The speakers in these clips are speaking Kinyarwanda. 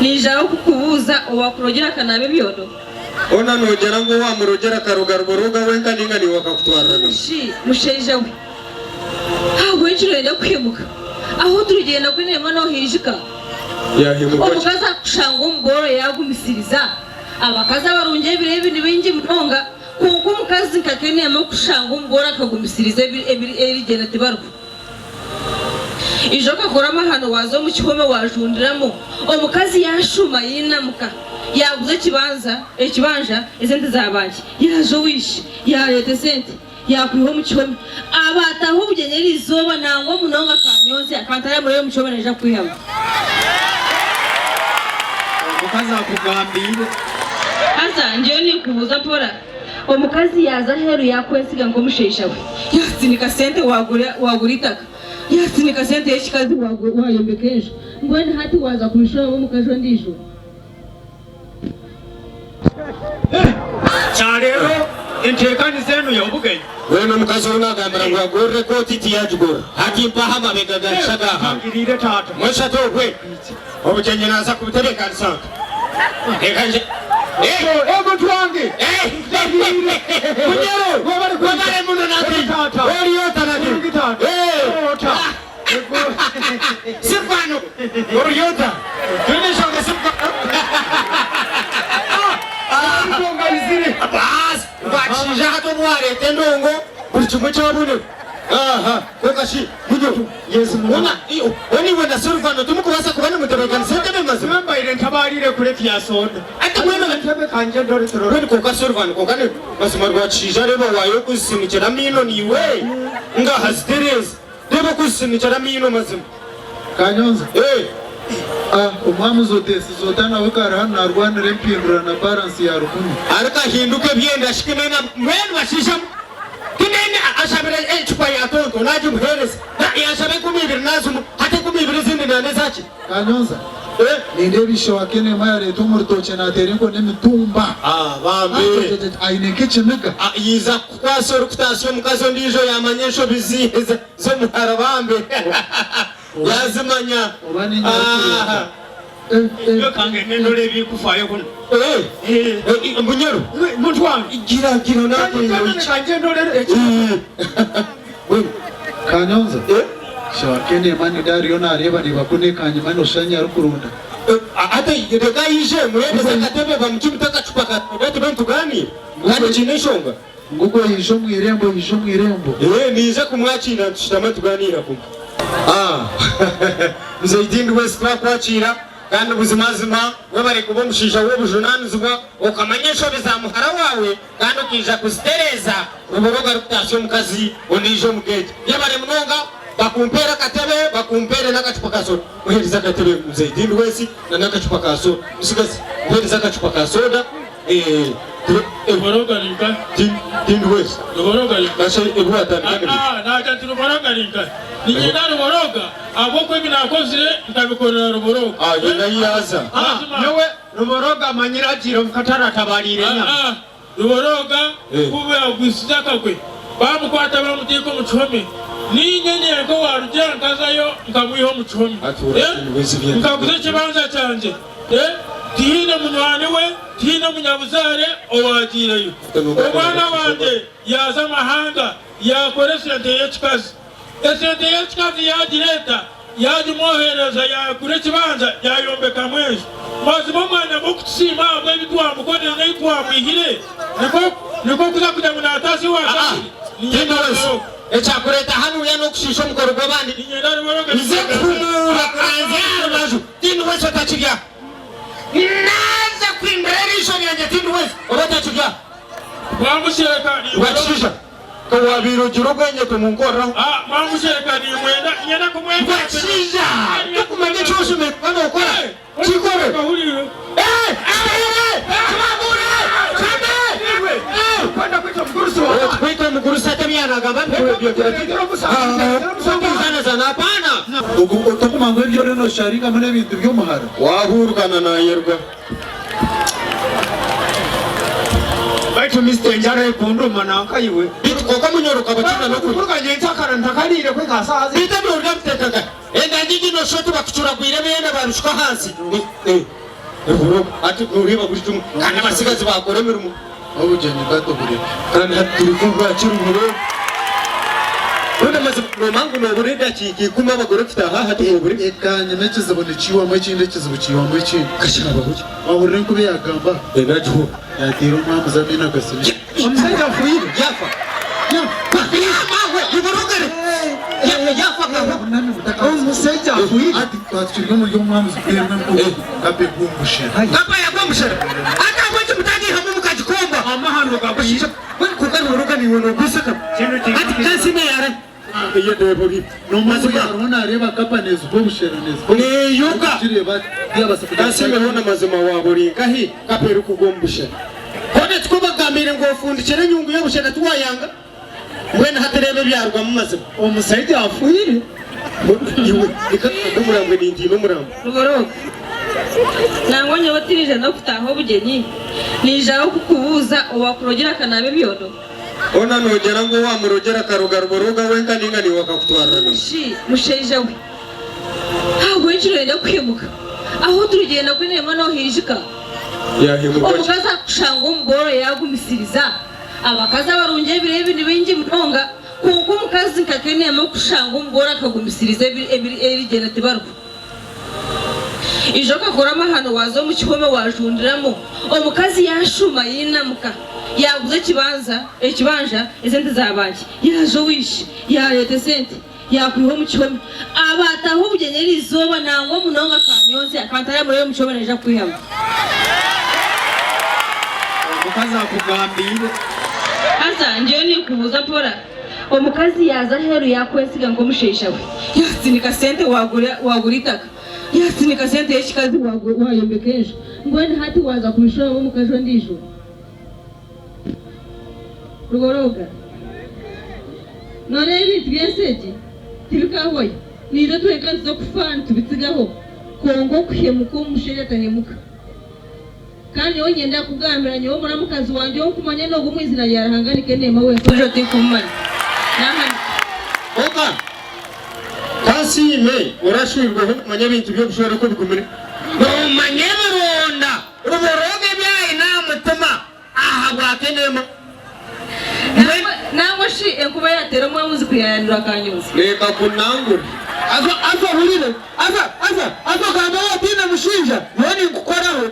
Nijaho kukubuza owakurogera kanabe byodo. Ona nogera ngo wa murogera karuga Ruboroga wenka ninga ni wakakutwarana. Musheja we. Hawe njirenda kwimuka. Aho turugenda kwinema no hijika. Yahimuka. Omukaza kushanga umugoro yagumisiriza. Abakaza barunje birebe nibingi munonga. Kuko umukazi kakenema kushanga umugoro akagumisiriza eri gena tibaruko. Ijoka korama hano wazo mu kihome wajundiramo. Omukazi yashuma yinamuka. Yaguze ekibanja esente zabaje. Yaje wishi, ya leta sente. Yakwiho mu kihome. Abataho ubugenyeri izoba nango munonga kanyonze akantara muri mu kihome neja kwihama. Omukazi akugambire. Asa ndiyo ni kubuza pora. Omukazi yaza heru yakwesiga ngo mushesha we. Yasinika sente waguritaka. Yasinika sente y'ikikazi wayombekeje. Ngwende hati waza kubishora mu mukajo ndijo. Charero intekani zenu yabugenye. Wena mukazi unagambira ngo agore ko titi yajugora. Hakimpa hama begaga shaga. Hakirire tata. Mwesha tokwe. Obugenye naza kubutereka nsanga. Ekanje. Ego twange. Kunyero. Wabare muno nati. Ori yota nati. Ota. Sifano. Ori yota. Tunisha ngasifano. Ndonga izire. Bas. Bachija hato mware tendongo. Burchumwe chabune. Aha, kokashi mujo. Yesu mwana. Oni wenda surfano tumukubasa kubana mutabagana sente bemaze. Memba ile ntabarire kure pyasoda. Ati mwena ntebe kanje dore toro. Kuri koka surfano kokane basimarwa chija reba wayo kusimikira mino niwe. Nga hasitereza. Debo kusimikira mino mazima. Kanyonza. Umwami zotesi zotana wekara hano arwanire mpindura na balance ya rukuni. Arika hinduke byenda shikimena mwenu bashisha. Kinene ashabira echupa ya tonto naje muhereza. Na yashabe kumibiri nazo hate kumibiri zindi na nezachi. Kanyonza. Ninde bisho wakene mayare tumurtoche na teriko nemitumba. Bambe. Aineke chemega. Yiza kwasoro kutasyo mukazo ndijo yamanyesho biziza zo muharabambe. Yazimanya. Obani nyakuru. Yo kange nenole bikufayo kuno. Munyero. Muntu wange gira nako kanje ndole Kanyonza. Shawakene mani dari yona areba ni bakune kanye mani oshanya rukurunda. Ate yega yije mwende sakatebe bamukimutaka chupaka. Bati bantu gani? Ngani chineshonga. Nguko yisho mwirembo. Nize kumwachira tushitama tuganira kumwe. Mzeyidindi wese twakwakira kandi ubuzimazima wabare kuba mushisha w'ubujunanizwa ukamanyesho bizamuhara wawe kandi ukija kuzitereza Ruboroga Kutasya mukazi onijo mugete yabare munonga bakumpera katebe bakumpere nakachupa kasoda muhereza katebe Mzeyidindi wese na nakachupa kasoda musigazi muhereza kachupa kasoda Ruboroga linka Dindi wese Ruboroga linka nashe ebwata ngene na ati Ruboroga linka Nihano Ruboroga aboko binakozire ndabikorera Ruboroga yena yaza yewe Ruboroga manyiragiro mukatara tabarire nya Ruboroga kube agwisitaka kwe bamukwata bamutiko muchome ninyenye ko warujya nkazayo nkamwiho muchome nkaguze kibanza cyanje tihine munywane we tihine munyabuzare owagireyo umwana wanje yaza mahanga yakoresha yechikazi esente yechikazi yagireta yagimohereza yakure kibanza yayombeka mwezi mazimo mwana mukutsima abwe bitwa mukone n'itwa mwihire niko kuza kujya munatasi wa echakureta hanu yano kushisho mukorogo bandi nize kumura kuranzira nazo tinu wese tachiga naza kwimberisho yanje tinu wese obatachiga bamusheka ni wachisha kawabiro jiroganye kumunkora bamusheka ni mwenda nyana kumwenda wachisha tukumanye cyose mekano ukora chikore bahuriro kwenda kwita mguruso kwita mguruso atamyana gamba sana sana hapana utokumango ibyo reno sharika muri bintu byo muhara wahurukana na yerwa baitu Mr. Njare kondo manaka yiwe bitkoka munyoroka bakina no kuruganye ntakara ntakarire kwe kasazi bitabyo ndamtekaga enda njiji no shoto bakucura kwire bene barushwa hansi Ruboroga ati ureba kuri tumwe kandi abasigazi bakora imirimo abugeni gato buri kandi haturi kumva cy'uruboroga Una mazimangu no burida ki kuma abagore fitaha hati mu buri ekanye mekeze boneciwa amachinde kizibuciwa amachi kashaba buki wabure kubi yagamba enajo yatiro mpamvu zamina gasini omusajja afuire yafa mawe Ruboroga yafa nani mutaka omusajja afuire ati twatshirwe mu mpamvu zibirana Kape Omubushera Kapa ya Omubushera ata kwachi mutagi hamu mukajikomba amahano gabushisha kuko Ruboroga ni wono gusaka ati kasine yara iyo debori no mazima urabona areba Kapa nezo Omubushera nezo ni yuka kireba yabasaka kasine hona mazima wabori kahi Kape Omubushera kone tukubagamire ngo fundikire nyungu y'Omubushera tuwayanga wena haterebe byarwa mu mazima omusajja afuire iwe ikamurambwe n'indi n'umurambo Ruboroga nangwa nyobatirije no kutaho bugenyi nijaho kukubuza owakurogera kanabe byodo ona nogera ngo wamurogera karuga Ruboroga wenka ningani wakakutwarana shi musheje we hawo injiro yenda kwimuka aho turugenda kuri nema no hijika yahimuka omukaza kushanga umugoro yagumisiriza abakaza barunje birebe nibingi mutonga kuko umukazi kakenema kushanga umugoro akagumisiriza erigena tibaruko ijoka korama hano wazo mu kihome wajundiramo omukazi yashuma yinamuka yaguze ekibanja ezente zabanje yajo wishi yarete sente yakuriho mu kihome abataho bugenyeri izoba nangwa munonga kanyonze akantara muri mu kihome neja kwihama omukazi akugambire hasa ngiye ni kubuza pora omukazi yaza heru yakwesiga ngo mushesha we yasinika sente wagurita yasinika sente y'ekikazi wayombekeje ngwene hati waza kubishora mu mukajo ndijo Ruboroga none ibintu byenseje tibikahoye nizo tweka zo kufana tubitigaho kongo kuhemuka umushere atahemuka kandi yo ngenda kugambira nyo muri mukazi wanje wo kumanya no gumwizina yarahanganike nema we kujo tikumanya nahani oka kasi me urashirwa kumanya ibintu byo gushora ko bikumire no manyeronda Ruboroga byaye namutema aha bwakenema nangwa shi enkuba yatera mwe muzi kuyanura kanyuzi leka kunangura ava burire ava gamba watina mushinja none ngukoraho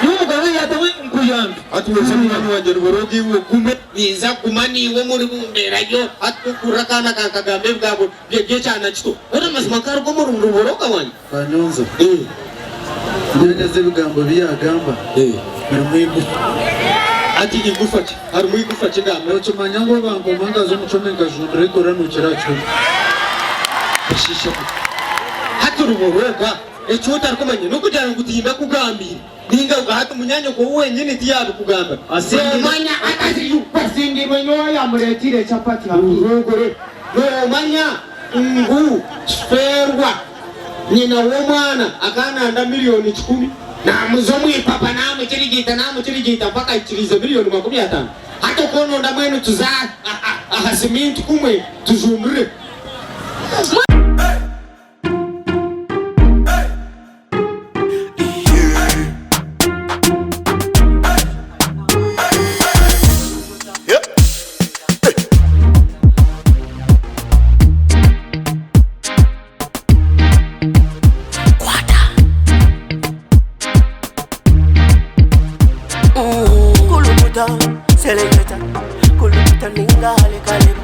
n'umugabo yatawe nkuyamba atuweze mwana wanje Ruboroga iwe kume biza kumaniwe muri bumberayo atukura kana kankagambe bwabo bye cyana kito ora mazima karugo muri Ruboroga wanje kanyonza nyanyaze bigambo biyagamba biramwigu ati igufaki hari mu igufaki gambo cyumanya ngo bangomanga zo mucome ngajundure kora nukiracu bashisha hati Ruboroga echo utarikomanye no kujana ngutinda kugambira ninga ugahata umunyanya ko wenyine tiyabe kugamba manya akazi yupasindi mwenyo yamuretire chapati Ruboroga no manya ngu ferwa nyina w'umwana akananda miliyoni 10 namuzo mwipapa namukirigita mpaka ikirize miliyoni 50 hata kono ndamwenu tuza ahasiminti kumwe tujumure Selecta, kuluta ningale kale.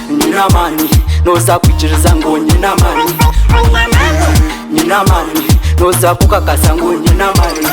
Nina mani, noza kuchiriza ngo nina mani. Nina mani, noza kukakasa ngo nina mani.